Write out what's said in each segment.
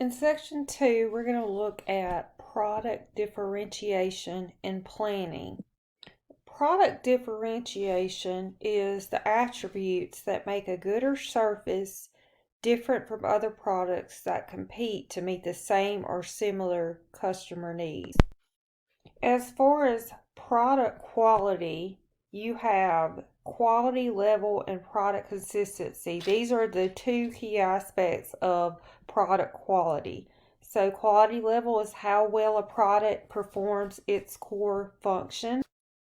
In section 2, we're going to look at product differentiation and planning. Product differentiation is the attributes that make a good or service different from other products that compete to meet the same or similar customer needs. As far as product quality, you have quality level and product consistency. These are the two key aspects of product quality. So quality level is how well a product performs its core function.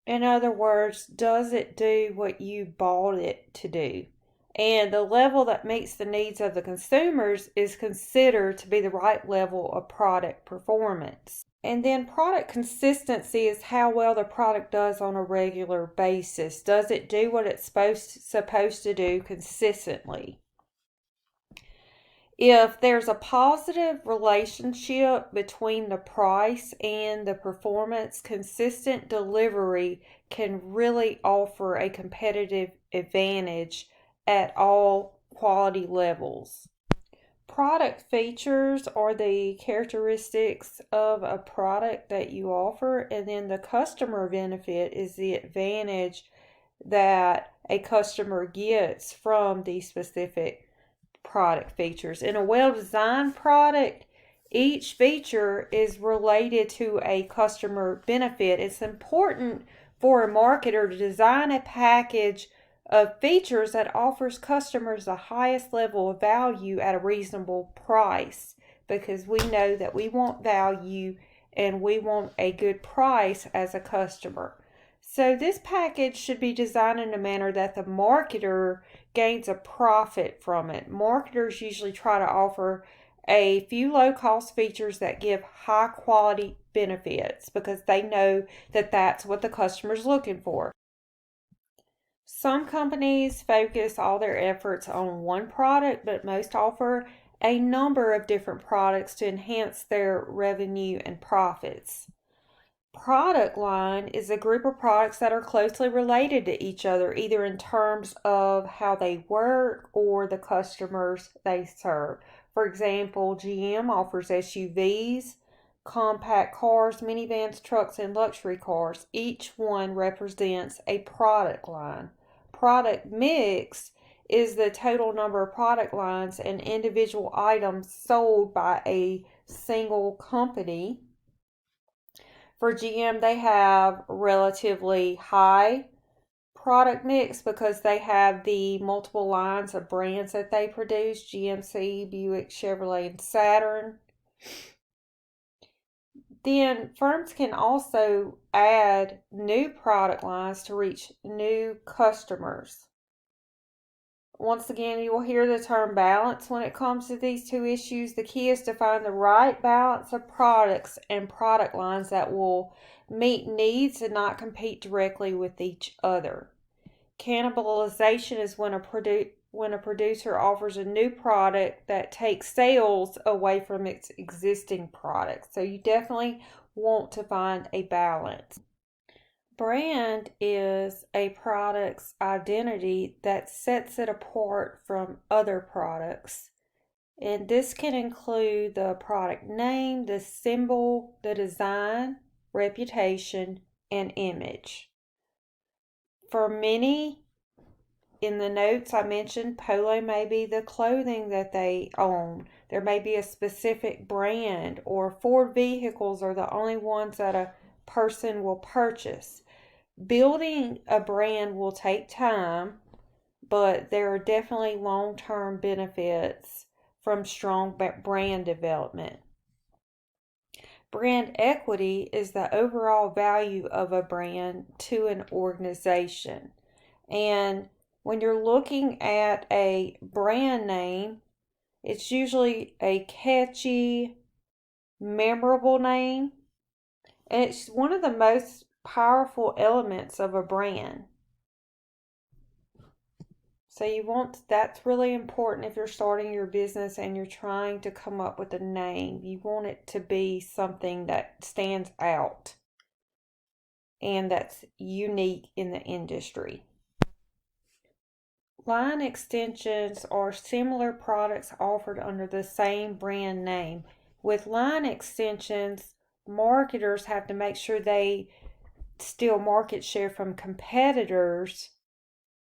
In other words, does it do what you bought it to do? And the level that meets the needs of the consumers is considered to be the right level of product performance. And then product consistency is how well the product does on a regular basis. Does it do what it's supposed to do consistently? If there's a positive relationship between the price and the performance, consistent delivery can really offer a competitive advantage at all quality levels. Product features are the characteristics of a product that you offer, and then the customer benefit is the advantage that a customer gets from the specific product features. In a well-designed product, each feature is related to a customer benefit. It's important for a marketer to design a package of features that offers customers the highest level of value at a reasonable price, because we know that we want value and we want a good price as a customer. So this package should be designed in a manner that the marketer gains a profit from it. Marketers usually try to offer a few low-cost features that give high-quality benefits because they know that that's what the customer's looking for. Some companies focus all their efforts on one product, but most offer a number of different products to enhance their revenue and profits. Product line is a group of products that are closely related to each other, either in terms of how they work or the customers they serve. For example, GM offers SUVs, compact cars, minivans, trucks, and luxury cars. Each one represents a product line. Product mix is the total number of product lines and individual items sold by a single company. For GM, they have relatively high product mix because they have the multiple lines of brands that they produce: GMC, Buick, Chevrolet, and Saturn. Then firms can also add new product lines to reach new customers. Once again, you will hear the term balance when it comes to these two issues. The key is to find the right balance of products and product lines that will meet needs and not compete directly with each other. Cannibalization is when a producer offers a new product that takes sales away from its existing product. So you definitely want to find a balance. Brand is a product's identity that sets it apart from other products. And this can include the product name, the symbol, the design, reputation, and image. For many, in the notes I mentioned, Polo may be the clothing that they own. There may be a specific brand, or Ford vehicles are the only ones that a person will purchase. Building a brand will take time, but there are definitely long-term benefits from strong brand development. Brand equity is the overall value of a brand to an organization. And when you're looking at a brand name, it's usually a catchy, memorable name. And it's one of the most powerful elements of a brand. So that's really important if you're starting your business and you're trying to come up with a name. You want it to be something that stands out and that's unique in the industry. Line extensions are similar products offered under the same brand name. With line extensions, marketers have to make sure they steal market share from competitors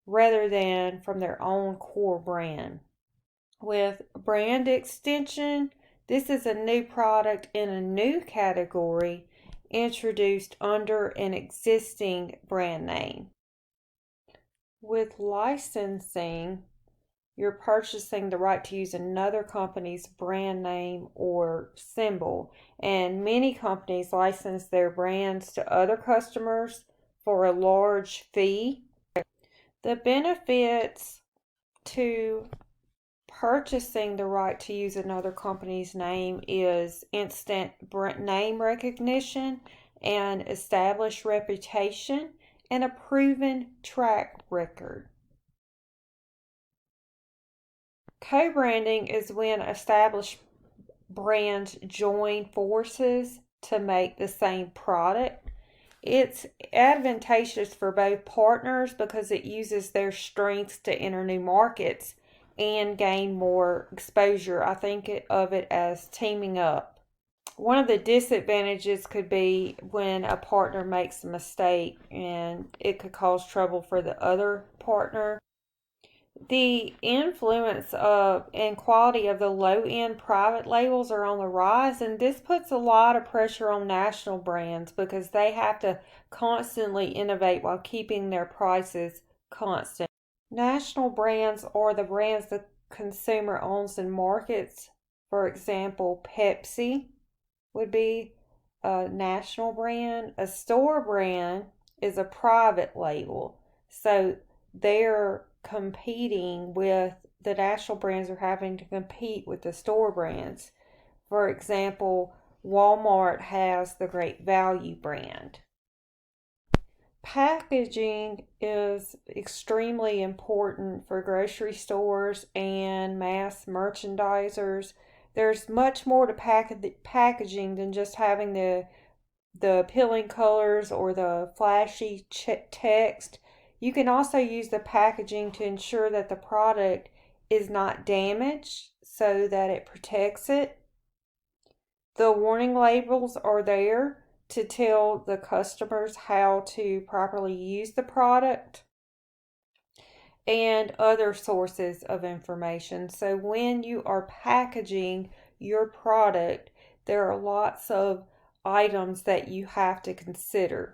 rather than from their own core brand. With brand extension, this is a new product in a new category introduced under an existing brand name. With licensing, you're purchasing the right to use another company's brand name or symbol, and many companies license their brands to other customers for a large fee. The benefits to purchasing the right to use another company's name is instant name recognition, an established reputation, and a proven track record. Co-branding is when established brands join forces to make the same product. It's advantageous for both partners because it uses their strengths to enter new markets and gain more exposure. I think of it as teaming up. One of the disadvantages could be when a partner makes a mistake and it could cause trouble for the other partner. The influence of and quality of the low-end private labels are on the rise, and this puts a lot of pressure on national brands because they have to constantly innovate while keeping their prices constant. National brands are the brands the consumer owns and markets. For example, Pepsi would be a national brand. A store brand is a private label. So they're competing with the national brands are having to compete with the store brands. For example, Walmart has the Great Value brand. Packaging is extremely important for grocery stores and mass merchandisers. There's much more to packaging than just having the appealing colors or the flashy text. You can also use the packaging to ensure that the product is not damaged so that it protects it. The warning labels are there to tell the customers how to properly use the product and other sources of information. So when you are packaging your product, there are lots of items that you have to consider.